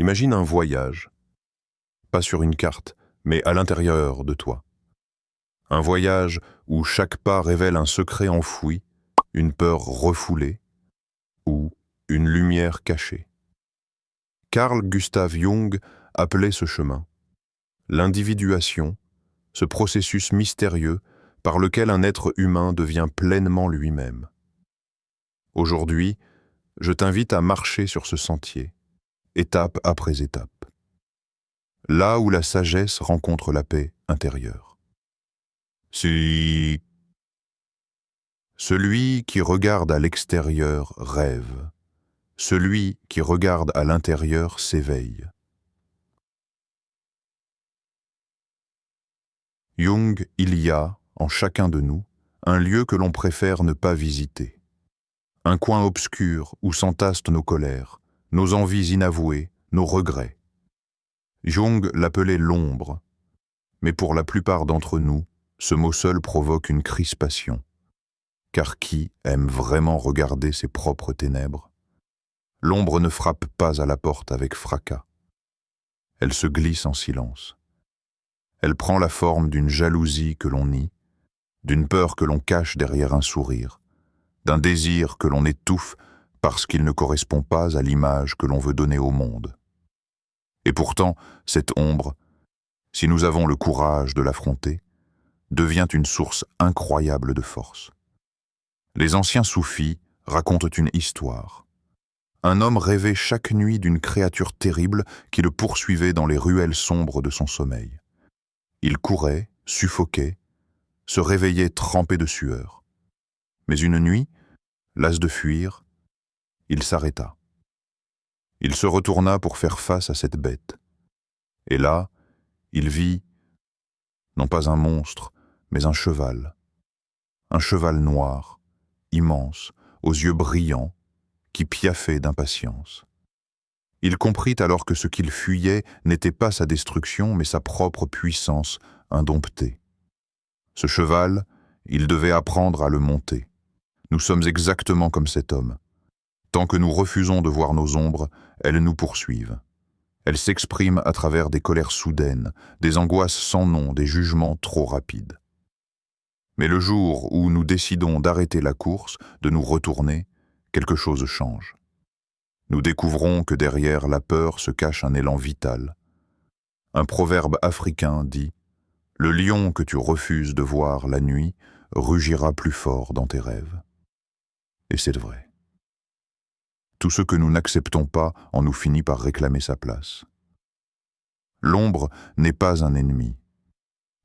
Imagine un voyage, pas sur une carte, mais à l'intérieur de toi. Un voyage où chaque pas révèle un secret enfoui, une peur refoulée ou une lumière cachée. Carl Gustav Jung appelait ce chemin l'individuation, ce processus mystérieux par lequel un être humain devient pleinement lui-même. Aujourd'hui, je t'invite à marcher sur ce sentier, étape après étape, là où la sagesse rencontre la paix intérieure. Si celui qui regarde à l'extérieur rêve, celui qui regarde à l'intérieur s'éveille. Jung, il y a, en chacun de nous, un lieu que l'on préfère ne pas visiter. Un coin obscur où s'entassent nos colères, nos envies inavouées, nos regrets. Jung l'appelait l'ombre, mais pour la plupart d'entre nous, ce mot seul provoque une crispation. Car qui aime vraiment regarder ses propres ténèbres? L'ombre ne frappe pas à la porte avec fracas. Elle se glisse en silence. Elle prend la forme d'une jalousie que l'on nie, d'une peur que l'on cache derrière un sourire, d'un désir que l'on étouffe parce qu'il ne correspond pas à l'image que l'on veut donner au monde. Et pourtant, cette ombre, si nous avons le courage de l'affronter, devient une source incroyable de force. Les anciens soufis racontent une histoire. Un homme rêvait chaque nuit d'une créature terrible qui le poursuivait dans les ruelles sombres de son sommeil. Il courait, suffoquait, se réveillait trempé de sueur. Mais une nuit, las de fuir, il s'arrêta. Il se retourna pour faire face à cette bête. Et là, il vit, non pas un monstre, mais un cheval noir, immense, aux yeux brillants, qui piaffait d'impatience. Il comprit alors que ce qu'il fuyait n'était pas sa destruction, mais sa propre puissance indomptée. Ce cheval, il devait apprendre à le monter. Nous sommes exactement comme cet homme. Tant que nous refusons de voir nos ombres, elles nous poursuivent. Elles s'expriment à travers des colères soudaines, des angoisses sans nom, des jugements trop rapides. Mais le jour où nous décidons d'arrêter la course, de nous retourner, quelque chose change. Nous découvrons que derrière la peur se cache un élan vital. Un proverbe africain dit « Le lion que tu refuses de voir la nuit rugira plus fort dans tes rêves. » Et c'est vrai. Tout ce que nous n'acceptons pas en nous finit par réclamer sa place. L'ombre n'est pas un ennemi.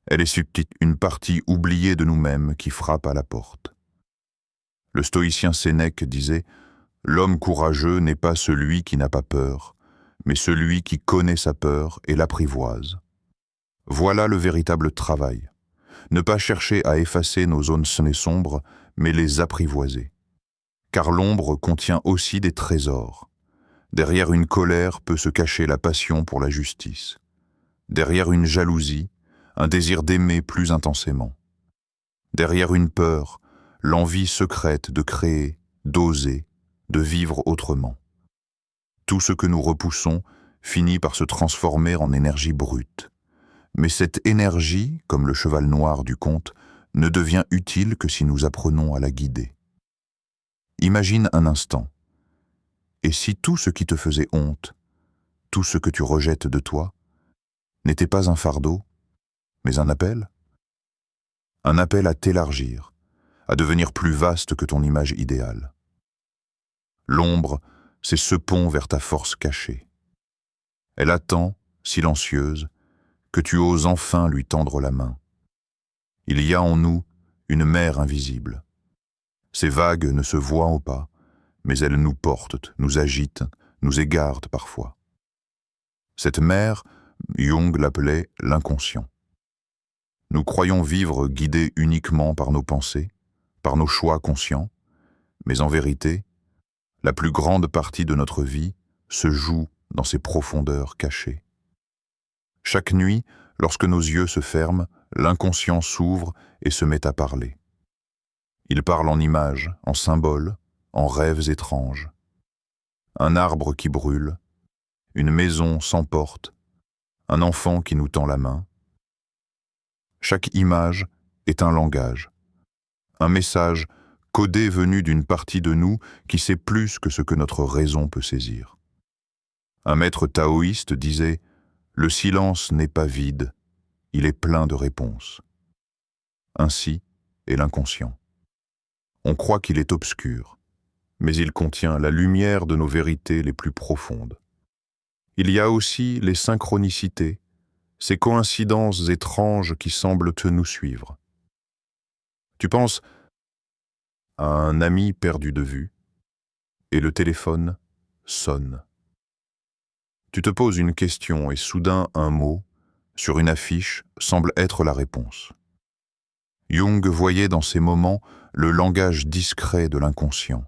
Elle est une partie oubliée de nous-mêmes qui frappe à la porte. Le stoïcien Sénèque disait « L'homme courageux n'est pas celui qui n'a pas peur, mais celui qui connaît sa peur et l'apprivoise. » Voilà le véritable travail. Ne pas chercher à effacer nos zones sombres, mais les apprivoiser. Car l'ombre contient aussi des trésors. Derrière une colère peut se cacher la passion pour la justice. Derrière une jalousie, un désir d'aimer plus intensément. Derrière une peur, l'envie secrète de créer, d'oser, de vivre autrement. Tout ce que nous repoussons finit par se transformer en énergie brute. Mais cette énergie, comme le cheval noir du conte, ne devient utile que si nous apprenons à la guider. Imagine un instant. Et si tout ce qui te faisait honte, tout ce que tu rejettes de toi, n'était pas un fardeau, mais un appel? Un appel à t'élargir, à devenir plus vaste que ton image idéale. L'ombre, c'est ce pont vers ta force cachée. Elle attend, silencieuse, que tu oses enfin lui tendre la main. Il y a en nous une mer invisible. Ces vagues ne se voient pas, mais elles nous portent, nous agitent, nous égarent parfois. Cette mer, Jung l'appelait l'inconscient. Nous croyons vivre guidés uniquement par nos pensées, par nos choix conscients, mais en vérité, la plus grande partie de notre vie se joue dans ces profondeurs cachées. Chaque nuit, lorsque nos yeux se ferment, l'inconscient s'ouvre et se met à parler. Il parle en images, en symboles, en rêves étranges. Un arbre qui brûle, une maison sans porte, un enfant qui nous tend la main. Chaque image est un langage, un message codé venu d'une partie de nous qui sait plus que ce que notre raison peut saisir. Un maître taoïste disait « Le silence n'est pas vide, il est plein de réponses ». Ainsi est l'inconscient. On croit qu'il est obscur, mais il contient la lumière de nos vérités les plus profondes. Il y a aussi les synchronicités, ces coïncidences étranges qui semblent nous suivre. Tu penses à un ami perdu de vue, et le téléphone sonne. Tu te poses une question et soudain un mot, sur une affiche, semble être la réponse. Jung voyait dans ces moments le langage discret de l'inconscient,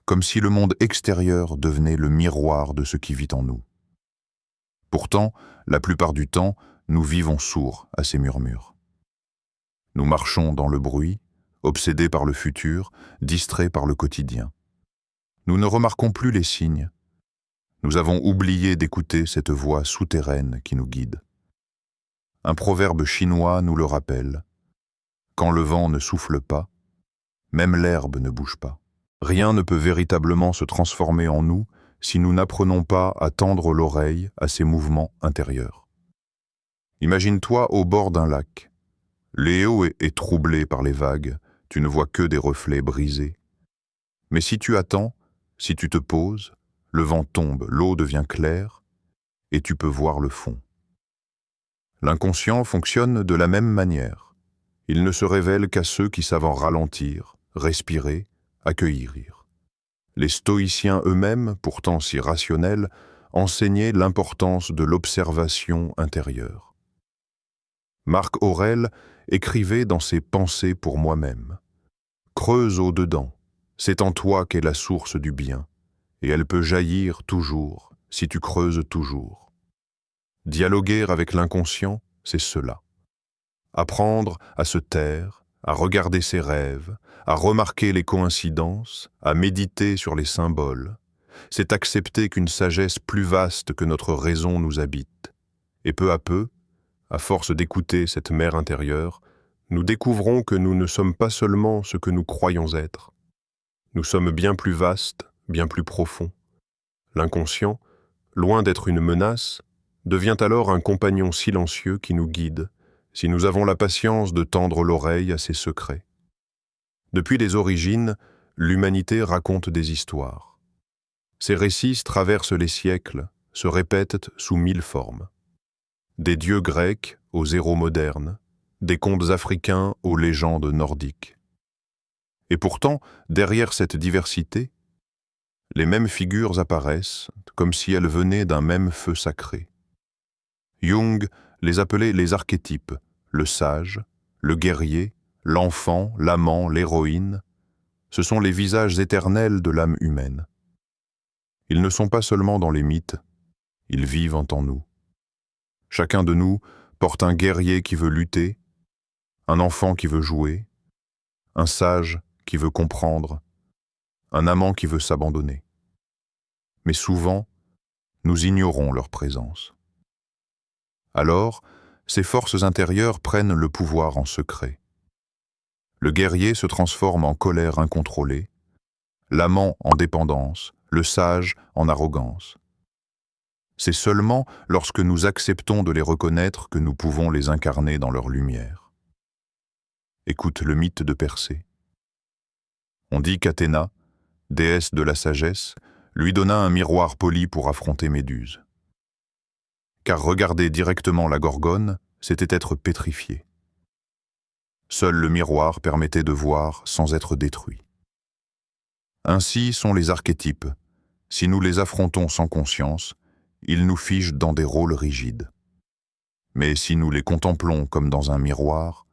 comme si le monde extérieur devenait le miroir de ce qui vit en nous. Pourtant, la plupart du temps, nous vivons sourds à ces murmures. Nous marchons dans le bruit, obsédés par le futur, distraits par le quotidien. Nous ne remarquons plus les signes. Nous avons oublié d'écouter cette voix souterraine qui nous guide. Un proverbe chinois nous le rappelle. Quand le vent ne souffle pas, même l'herbe ne bouge pas. Rien ne peut véritablement se transformer en nous si nous n'apprenons pas à tendre l'oreille à ces mouvements intérieurs. Imagine-toi au bord d'un lac. L'éau est troublé par les vagues, tu ne vois que des reflets brisés. Mais si tu attends, si tu te poses, le vent tombe, l'eau devient claire, et tu peux voir le fond. L'inconscient fonctionne de la même manière. Il ne se révèle qu'à ceux qui savent en ralentir, respirer, accueillir. Les stoïciens eux-mêmes, pourtant si rationnels, enseignaient l'importance de l'observation intérieure. Marc Aurèle écrivait dans ses Pensées pour moi-même. Creuse au-dedans, c'est en toi qu'est la source du bien, et elle peut jaillir toujours si tu creuses toujours. Dialoguer avec l'inconscient, c'est cela. Apprendre à se taire, à regarder ses rêves, à remarquer les coïncidences, à méditer sur les symboles, c'est accepter qu'une sagesse plus vaste que notre raison nous habite. Et peu à peu, à force d'écouter cette mère intérieure, nous découvrons que nous ne sommes pas seulement ce que nous croyons être. Nous sommes bien plus vastes, bien plus profonds. L'inconscient, loin d'être une menace, devient alors un compagnon silencieux qui nous guide, si nous avons la patience de tendre l'oreille à ses secrets. Depuis les origines, l'humanité raconte des histoires. Ces récits traversent les siècles, se répètent sous 1000 formes. Des dieux grecs aux héros modernes, des contes africains aux légendes nordiques. Et pourtant, derrière cette diversité, les mêmes figures apparaissent comme si elles venaient d'un même feu sacré. Jung les appelait les archétypes, le sage, le guerrier, l'enfant, l'amant, l'héroïne. Ce sont les visages éternels de l'âme humaine. Ils ne sont pas seulement dans les mythes, ils vivent en nous. Chacun de nous porte un guerrier qui veut lutter, un enfant qui veut jouer, un sage qui veut comprendre, un amant qui veut s'abandonner. Mais souvent, nous ignorons leur présence. Alors, ces forces intérieures prennent le pouvoir en secret. Le guerrier se transforme en colère incontrôlée, l'amant en dépendance, le sage en arrogance. C'est seulement lorsque nous acceptons de les reconnaître que nous pouvons les incarner dans leur lumière. Écoute le mythe de Persée. On dit qu'Athéna, déesse de la sagesse, lui donna un miroir poli pour affronter Méduse. Car regarder directement la Gorgone, c'était être pétrifié. Seul le miroir permettait de voir sans être détruit. Ainsi sont les archétypes. Si nous les affrontons sans conscience, ils nous figent dans des rôles rigides. Mais si nous les contemplons comme dans un miroir,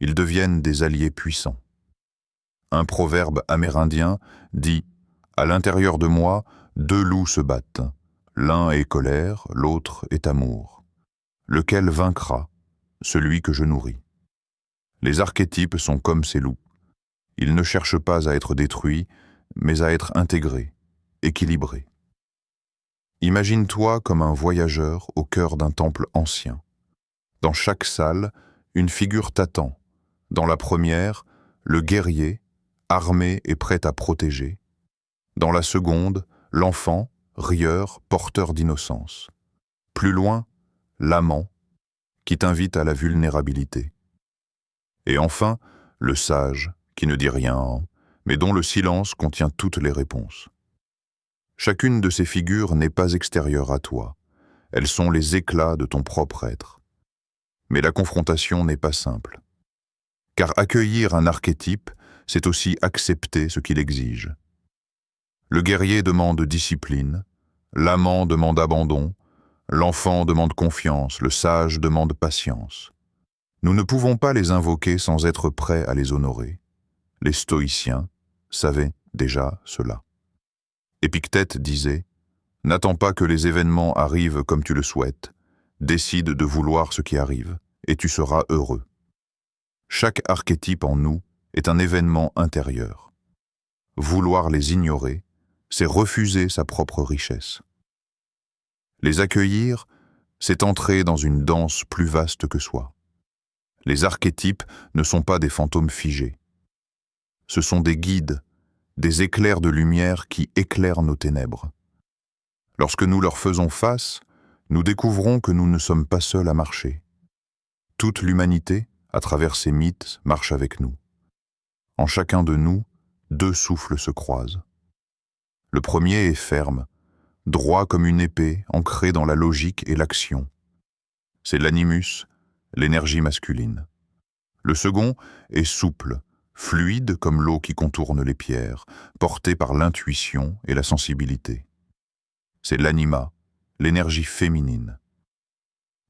ils deviennent des alliés puissants. Un proverbe amérindien dit « À l'intérieur de moi, deux loups se battent. L'un est colère, l'autre est amour. Lequel vaincra? Celui que je nourris. » Les archétypes sont comme ces loups. Ils ne cherchent pas à être détruits, mais à être intégrés, équilibrés. Imagine-toi comme un voyageur au cœur d'un temple ancien. Dans chaque salle, une figure t'attend. Dans la première, le guerrier, armé et prêt à protéger. Dans la seconde, l'enfant, rieur, porteur d'innocence. Plus loin, l'amant, qui t'invite à la vulnérabilité. Et enfin, le sage, qui ne dit rien, mais dont le silence contient toutes les réponses. Chacune de ces figures n'est pas extérieure à toi. Elles sont les éclats de ton propre être. Mais la confrontation n'est pas simple. Car accueillir un archétype, c'est aussi accepter ce qu'il exige. Le guerrier demande discipline, l'amant demande abandon, l'enfant demande confiance, le sage demande patience. Nous ne pouvons pas les invoquer sans être prêts à les honorer. Les stoïciens savaient déjà cela. Épictète disait « N'attends pas que les événements arrivent comme tu le souhaites, décide de vouloir ce qui arrive, et tu seras heureux. » Chaque archétype en nous est un événement intérieur. Vouloir les ignorer, c'est refuser sa propre richesse. Les accueillir, c'est entrer dans une danse plus vaste que soi. Les archétypes ne sont pas des fantômes figés. Ce sont des guides, des éclairs de lumière qui éclairent nos ténèbres. Lorsque nous leur faisons face, nous découvrons que nous ne sommes pas seuls à marcher. Toute l'humanité, à travers ces mythes, marche avec nous. En chacun de nous, deux souffles se croisent. Le premier est ferme, droit comme une épée, ancré dans la logique et l'action. C'est l'animus, l'énergie masculine. Le second est souple, fluide comme l'eau qui contourne les pierres, porté par l'intuition et la sensibilité. C'est l'anima, l'énergie féminine.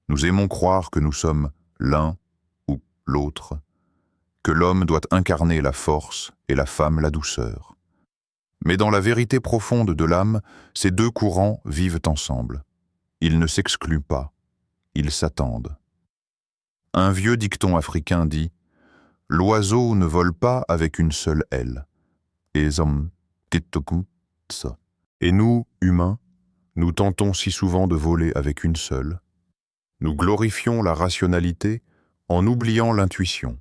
Nous aimons croire que nous sommes l'un ou l'autre, que l'homme doit incarner la force et la femme la douceur. Mais dans la vérité profonde de l'âme, ces deux courants vivent ensemble. Ils ne s'excluent pas, ils s'attendent. Un vieux dicton africain dit « L'oiseau ne vole pas avec une seule aile. » Et nous, humains, nous tentons si souvent de voler avec une seule. Nous glorifions la rationalité en oubliant l'intuition.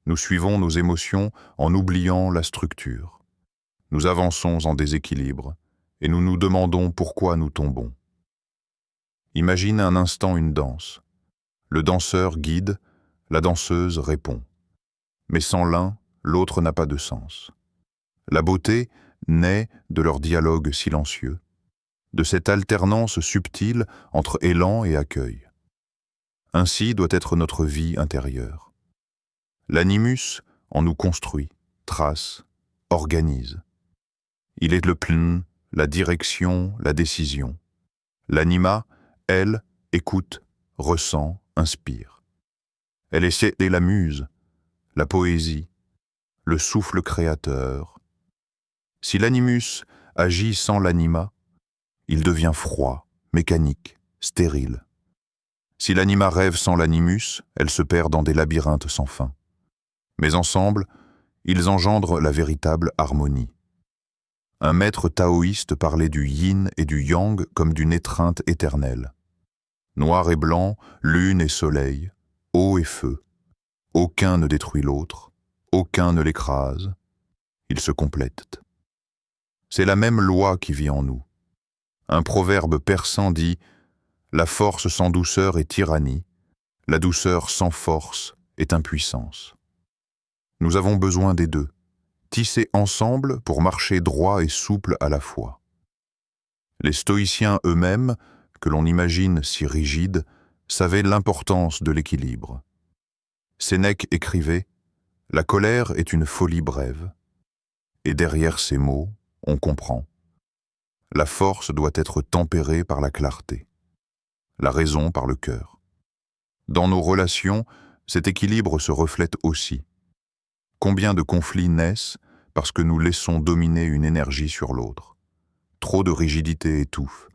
Nous suivons nos émotions en oubliant la structure. Nous avançons en déséquilibre et nous nous demandons pourquoi nous tombons. Imagine un instant une danse. Le danseur guide, la danseuse répond. Mais sans l'un, l'autre n'a pas de sens. La beauté naît de leur dialogue silencieux, de cette alternance subtile entre élan et accueil. Ainsi doit être notre vie intérieure. L'animus en nous construit, trace, organise. Il est le pln, la direction, la décision. L'anima, elle, écoute, ressent, inspire. Elle essaie la muse, la poésie, le souffle créateur. Si l'animus agit sans l'anima, il devient froid, mécanique, stérile. Si l'anima rêve sans l'animus, elle se perd dans des labyrinthes sans fin. Mais ensemble, ils engendrent la véritable harmonie. Un maître taoïste parlait du yin et du yang comme d'une étreinte éternelle. Noir et blanc, lune et soleil, eau et feu. Aucun ne détruit l'autre, aucun ne l'écrase. Ils se complètent. C'est la même loi qui vit en nous. Un proverbe persan dit « La force sans douceur est tyrannie, la douceur sans force est impuissance ». Nous avons besoin des deux, tissés ensemble pour marcher droit et souple à la fois. Les stoïciens eux-mêmes, que l'on imagine si rigides, savaient l'importance de l'équilibre. Sénèque écrivait « La colère est une folie brève ». Et derrière ces mots, on comprend. La force doit être tempérée par la clarté, la raison par le cœur. Dans nos relations, cet équilibre se reflète aussi. Combien de conflits naissent parce que nous laissons dominer une énergie sur l'autre. Trop de rigidité étouffe,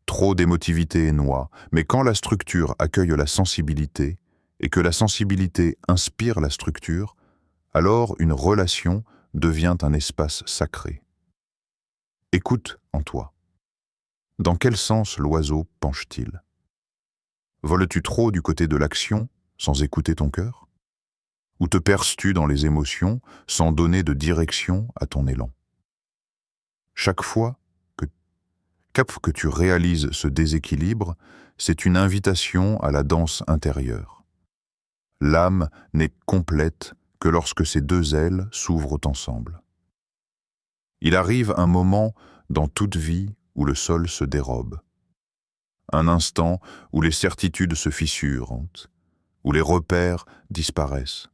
trop d'émotivité noie, mais quand la structure accueille la sensibilité et que la sensibilité inspire la structure, alors une relation devient un espace sacré. Écoute en toi. Dans quel sens l'oiseau penche-t-il? Voles-tu trop du côté de l'action, sans écouter ton cœur? Ou te perces-tu dans les émotions, sans donner de direction à ton élan? Chaque fois que tu réalises ce déséquilibre, c'est une invitation à la danse intérieure. L'âme n'est complète que lorsque ces deux ailes s'ouvrent ensemble. Il arrive un moment dans toute vie où le sol se dérobe. Un instant où les certitudes se fissurent, où les repères disparaissent.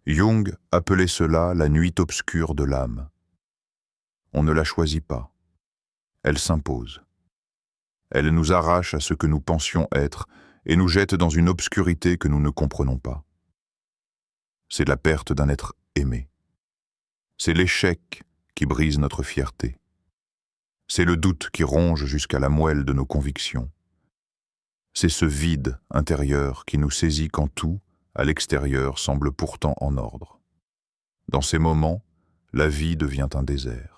Jung appelait cela la nuit obscure de l'âme. On ne la choisit pas. Elle s'impose. Elle nous arrache à ce que nous pensions être et nous jette dans une obscurité que nous ne comprenons pas. C'est la perte d'un être aimé. C'est l'échec qui brise notre fierté. C'est le doute qui ronge jusqu'à la moelle de nos convictions. C'est ce vide intérieur qui nous saisit quand tout, à l'extérieur, semble pourtant en ordre. Dans ces moments, la vie devient un désert.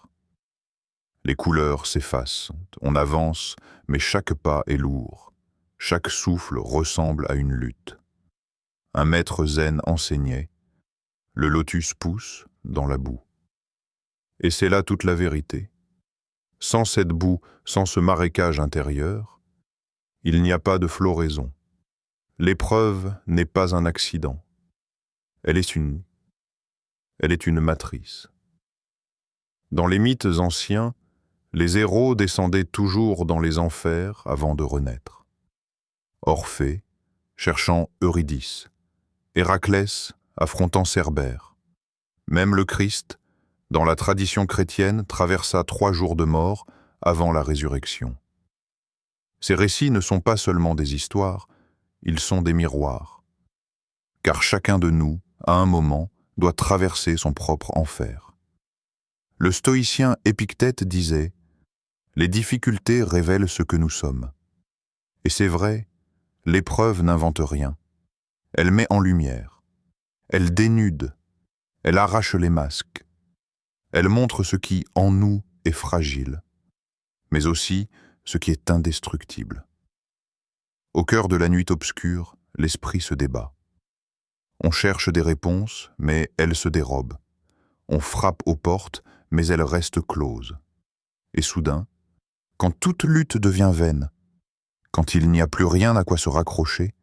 Les couleurs s'effacent, on avance, mais chaque pas est lourd. Chaque souffle ressemble à une lutte. Un maître zen enseignait, le lotus pousse dans la boue. Et c'est là toute la vérité. Sans cette boue, sans ce marécage intérieur, il n'y a pas de floraison. L'épreuve n'est pas un accident. Elle est une matrice. Dans les mythes anciens, les héros descendaient toujours dans les enfers avant de renaître. Orphée, cherchant Eurydice, Héraclès, affrontant Cerbère. Même le Christ, dans la tradition chrétienne, traversa 3 jours de mort avant la résurrection. Ces récits ne sont pas seulement des histoires, ils sont des miroirs. Car chacun de nous, à un moment, doit traverser son propre enfer. Le stoïcien Épictète disait « Les difficultés révèlent ce que nous sommes. » Et c'est vrai, l'épreuve n'invente rien. Elle met en lumière. Elle dénude. Elle arrache les masques. Elle montre ce qui, en nous, est fragile, mais aussi ce qui est indestructible. Au cœur de la nuit obscure, l'esprit se débat. On cherche des réponses, mais elles se dérobent. On frappe aux portes, mais elles restent closes. Et soudain, quand toute lutte devient vaine, quand il n'y a plus rien à quoi se raccrocher,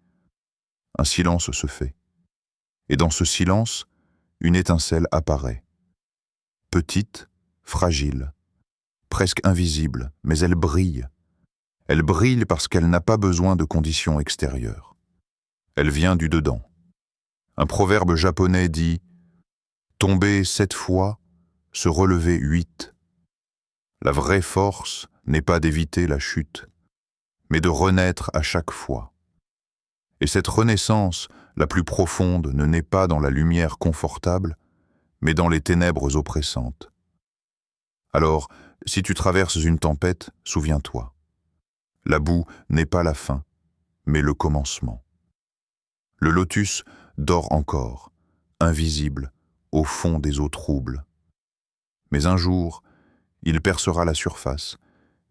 un silence se fait. Et dans ce silence, une étincelle apparaît. Petite, fragile, presque invisible, mais elle brille. Elle brille parce qu'elle n'a pas besoin de conditions extérieures. Elle vient du dedans. Un proverbe japonais dit « Tomber 7 fois, se relever 8 ». La vraie force n'est pas d'éviter la chute, mais de renaître à chaque fois. Et cette renaissance, la plus profonde, ne naît pas dans la lumière confortable, mais dans les ténèbres oppressantes. Alors, si tu traverses une tempête, souviens-toi. La boue n'est pas la fin, mais le commencement. Le lotus dort encore, invisible, au fond des eaux troubles. Mais un jour, il percera la surface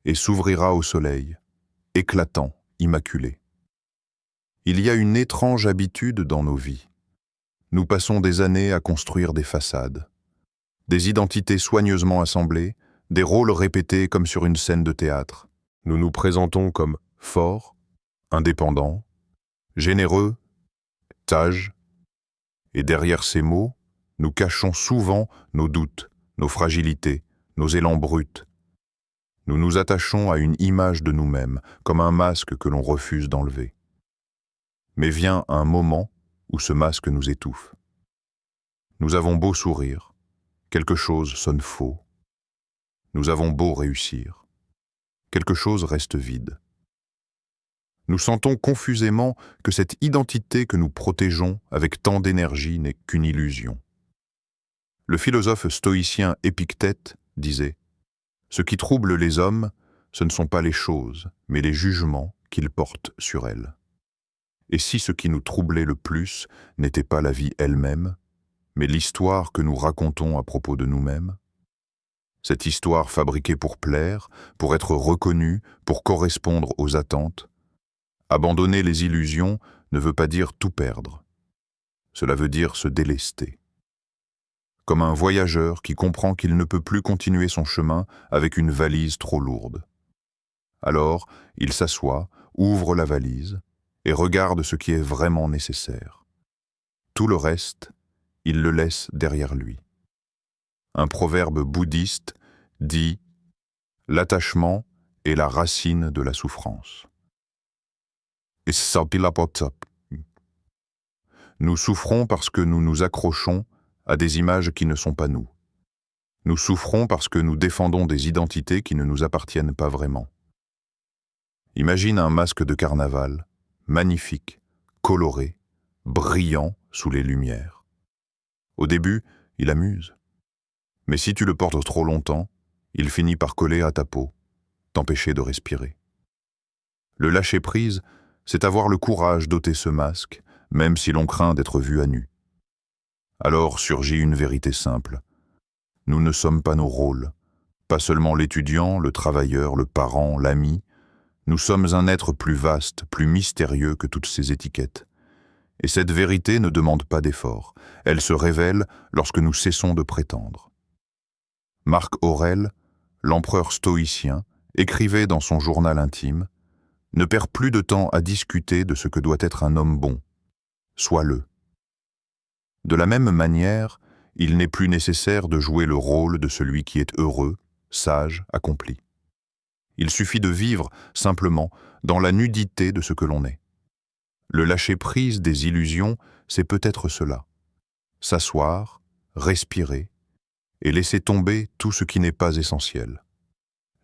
et s'ouvrira au soleil, éclatant, immaculé. Il y a une étrange habitude dans nos vies. Nous passons des années à construire des façades, des identités soigneusement assemblées, des rôles répétés comme sur une scène de théâtre. Nous nous présentons comme forts, indépendants, généreux, sages, et derrière ces mots, nous cachons souvent nos doutes, nos fragilités, nos élans bruts. Nous nous attachons à une image de nous-mêmes, comme un masque que l'on refuse d'enlever. Mais vient un moment où ce masque nous étouffe. Nous avons beau sourire, quelque chose sonne faux. Nous avons beau réussir, quelque chose reste vide. Nous sentons confusément que cette identité que nous protégeons avec tant d'énergie n'est qu'une illusion. Le philosophe stoïcien Épictète disait « Ce qui trouble les hommes, ce ne sont pas les choses, mais les jugements qu'ils portent sur elles. » Et si ce qui nous troublait le plus n'était pas la vie elle-même, mais l'histoire que nous racontons à propos de nous-mêmes? Cette histoire fabriquée pour plaire, pour être reconnue, pour correspondre aux attentes. Abandonner les illusions ne veut pas dire tout perdre. Cela veut dire se délester. Comme un voyageur qui comprend qu'il ne peut plus continuer son chemin avec une valise trop lourde. Alors, il s'assoit, ouvre la valise et regarde ce qui est vraiment nécessaire. Tout le reste, il le laisse derrière lui. Un proverbe bouddhiste dit « L'attachement est la racine de la souffrance ». Nous souffrons parce que nous nous accrochons à des images qui ne sont pas nous. Nous souffrons parce que nous défendons des identités qui ne nous appartiennent pas vraiment. Imagine un masque de carnaval, magnifique, coloré, brillant sous les lumières. Au début, il amuse. Mais si tu le portes trop longtemps, il finit par coller à ta peau, t'empêcher de respirer. Le lâcher-prise, c'est avoir le courage d'ôter ce masque, même si l'on craint d'être vu à nu. Alors surgit une vérité simple. Nous ne sommes pas nos rôles, pas seulement l'étudiant, le travailleur, le parent, l'ami. Nous sommes un être plus vaste, plus mystérieux que toutes ces étiquettes. Et cette vérité ne demande pas d'effort. Elle se révèle lorsque nous cessons de prétendre. Marc Aurèle, l'empereur stoïcien, écrivait dans son journal intime « Ne perds plus de temps à discuter de ce que doit être un homme bon. Sois-le. » De la même manière, il n'est plus nécessaire de jouer le rôle de celui qui est heureux, sage, accompli. Il suffit de vivre, simplement, dans la nudité de ce que l'on est. Le lâcher-prise des illusions, c'est peut-être cela. S'asseoir, respirer, et laisser tomber tout ce qui n'est pas essentiel.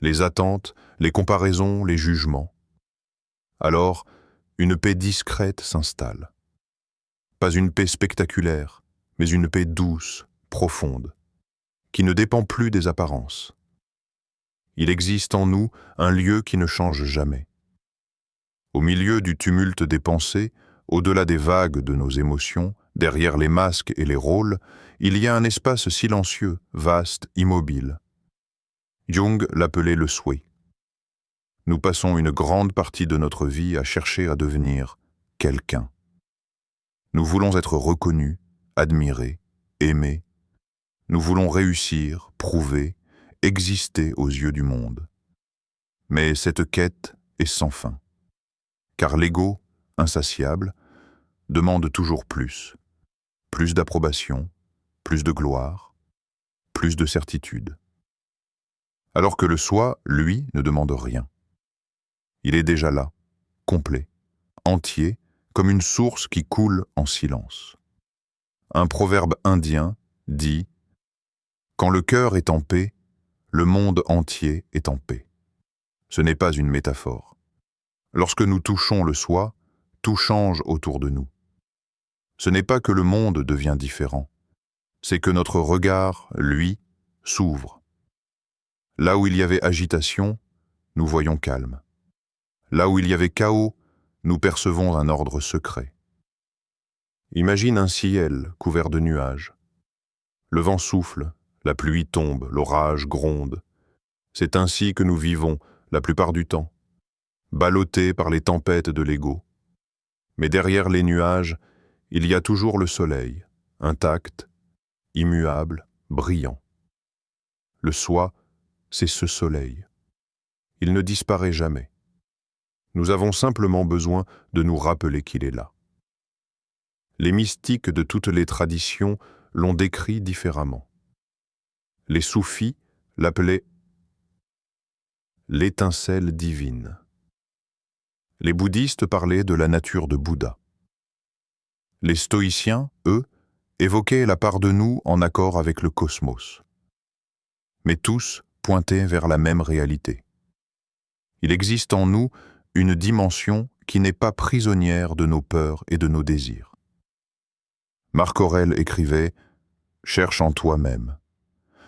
Les attentes, les comparaisons, les jugements. Alors, une paix discrète s'installe. Pas une paix spectaculaire, mais une paix douce, profonde, qui ne dépend plus des apparences. Il existe en nous un lieu qui ne change jamais. Au milieu du tumulte des pensées, au-delà des vagues de nos émotions, derrière les masques et les rôles, il y a un espace silencieux, vaste, immobile. Jung l'appelait le souhait. Nous passons une grande partie de notre vie à chercher à devenir quelqu'un. Nous voulons être reconnus, admirés, aimés. Nous voulons réussir, prouver, exister aux yeux du monde. Mais cette quête est sans fin. Car l'ego, insatiable, demande toujours plus. Plus d'approbation, plus de gloire, plus de certitude. Alors que le soi, lui, ne demande rien. Il est déjà là, complet, entier, comme une source qui coule en silence. Un proverbe indien dit « Quand le cœur est en paix, le monde entier est en paix ». Ce n'est pas une métaphore. Lorsque nous touchons le soi, tout change autour de nous. Ce n'est pas que le monde devient différent, c'est que notre regard, lui, s'ouvre. Là où il y avait agitation, nous voyons calme. Là où il y avait chaos, nous percevons un ordre secret. Imagine un ciel couvert de nuages. Le vent souffle, la pluie tombe, l'orage gronde. C'est ainsi que nous vivons la plupart du temps, ballottés par les tempêtes de l'ego. Mais derrière les nuages, il y a toujours le soleil, intact, immuable, brillant. Le soi, c'est ce soleil. Il ne disparaît jamais. Nous avons simplement besoin de nous rappeler qu'il est là. Les mystiques de toutes les traditions l'ont décrit différemment. Les soufis l'appelaient l'étincelle divine. Les bouddhistes parlaient de la nature de Bouddha. Les stoïciens, eux, évoquaient la part de nous en accord avec le cosmos. Mais tous pointaient vers la même réalité. Il existe en nous une dimension qui n'est pas prisonnière de nos peurs et de nos désirs. Marc Aurèle écrivait « Cherche en toi-même.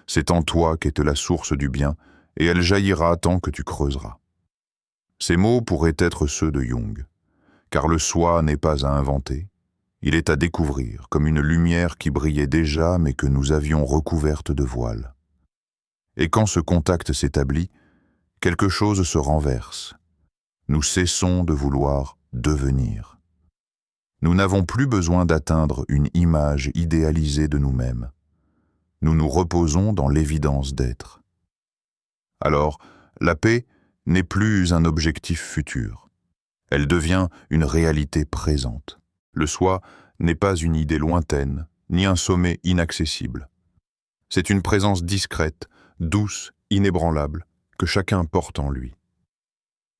C'est en toi qu'est la source du bien, et elle jaillira tant que tu creuseras. » Ces mots pourraient être ceux de Jung, car le soi n'est pas à inventer, il est à découvrir, comme une lumière qui brillait déjà mais que nous avions recouverte de voile. Et quand ce contact s'établit, quelque chose se renverse. Nous cessons de vouloir devenir. Nous n'avons plus besoin d'atteindre une image idéalisée de nous-mêmes. Nous nous reposons dans l'évidence d'être. Alors, la paix n'est plus un objectif futur. Elle devient une réalité présente. Le soi n'est pas une idée lointaine, ni un sommet inaccessible. C'est une présence discrète, douce, inébranlable, que chacun porte en lui.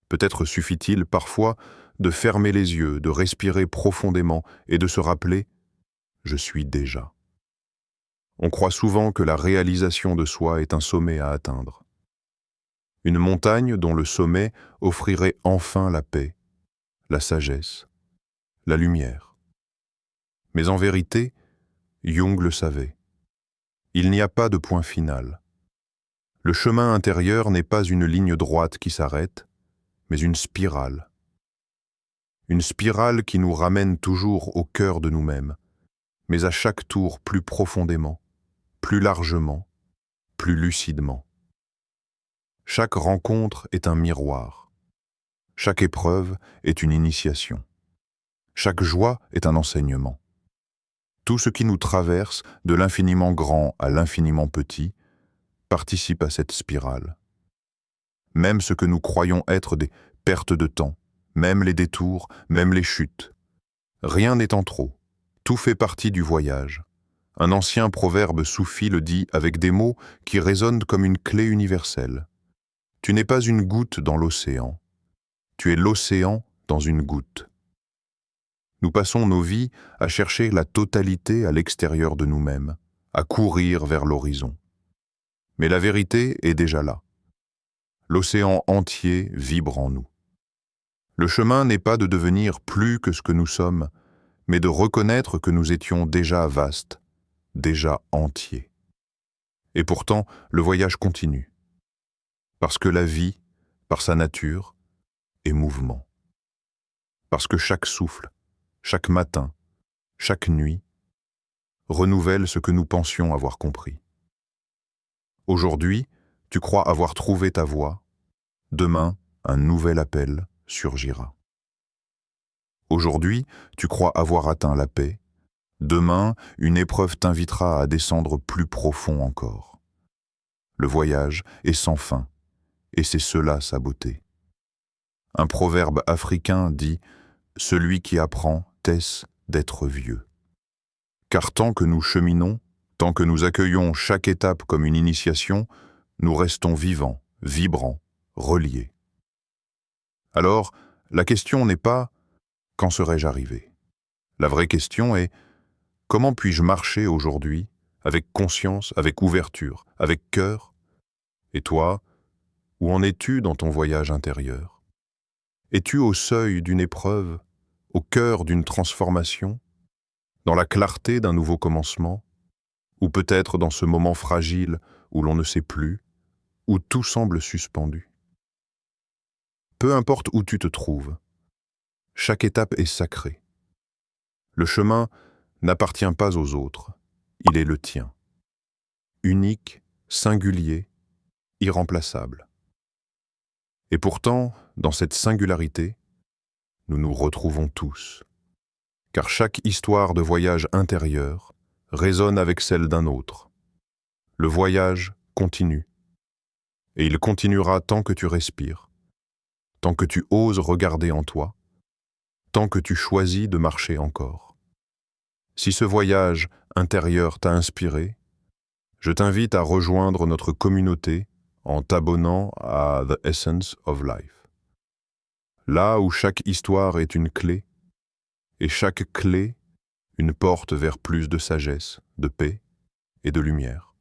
Peut-être suffit-il parfois de fermer les yeux, de respirer profondément et de se rappeler « je suis déjà ». On croit souvent que la réalisation de soi est un sommet à atteindre. Une montagne dont le sommet offrirait enfin la paix, la sagesse, la lumière. Mais en vérité, Jung le savait. Il n'y a pas de point final. Le chemin intérieur n'est pas une ligne droite qui s'arrête, mais une spirale. Une spirale qui nous ramène toujours au cœur de nous-mêmes, mais à chaque tour plus profondément, plus largement, plus lucidement. Chaque rencontre est un miroir. Chaque épreuve est une initiation. Chaque joie est un enseignement. Tout ce qui nous traverse, de l'infiniment grand à l'infiniment petit, participe à cette spirale. Même ce que nous croyons être des pertes de temps, même les détours, même les chutes. Rien n'est en trop. Tout fait partie du voyage. Un ancien proverbe soufi le dit avec des mots qui résonnent comme une clé universelle. Tu n'es pas une goutte dans l'océan. Tu es l'océan dans une goutte. Nous passons nos vies à chercher la totalité à l'extérieur de nous-mêmes, à courir vers l'horizon. Mais la vérité est déjà là. L'océan entier vibre en nous. Le chemin n'est pas de devenir plus que ce que nous sommes, mais de reconnaître que nous étions déjà vastes, déjà entiers. Et pourtant, le voyage continue. Parce que la vie, par sa nature, est mouvement. Parce que chaque souffle, chaque matin, chaque nuit, renouvelle ce que nous pensions avoir compris. Aujourd'hui, tu crois avoir trouvé ta voie. Demain, un nouvel appel surgira. Aujourd'hui, tu crois avoir atteint la paix. Demain, une épreuve t'invitera à descendre plus profond encore. Le voyage est sans fin, et c'est cela sa beauté. Un proverbe africain dit « Celui qui apprend cesse d'être vieux ». Car tant que nous cheminons, tant que nous accueillons chaque étape comme une initiation, nous restons vivants, vibrants, reliés. Alors, la question n'est pas « Quand serais-je arrivé ?» La vraie question est « Comment puis-je marcher aujourd'hui avec conscience, avec ouverture, avec cœur ?» Et toi, où en es-tu dans ton voyage intérieur? Es-tu au seuil d'une épreuve, au cœur d'une transformation, dans la clarté d'un nouveau commencement, ou peut-être dans ce moment fragile où l'on ne sait plus, où tout semble suspendu? Peu importe où tu te trouves, chaque étape est sacrée. Le chemin n'appartient pas aux autres, il est le tien. Unique, singulier, irremplaçable. Et pourtant, dans cette singularité, nous nous retrouvons tous. Car chaque histoire de voyage intérieur résonne avec celle d'un autre. Le voyage continue. Et il continuera tant que tu respires, tant que tu oses regarder en toi, tant que tu choisis de marcher encore. Si ce voyage intérieur t'a inspiré, je t'invite à rejoindre notre communauté en t'abonnant à The Essence of Life. Là où chaque histoire est une clé, et chaque clé une porte vers plus de sagesse, de paix et de lumière.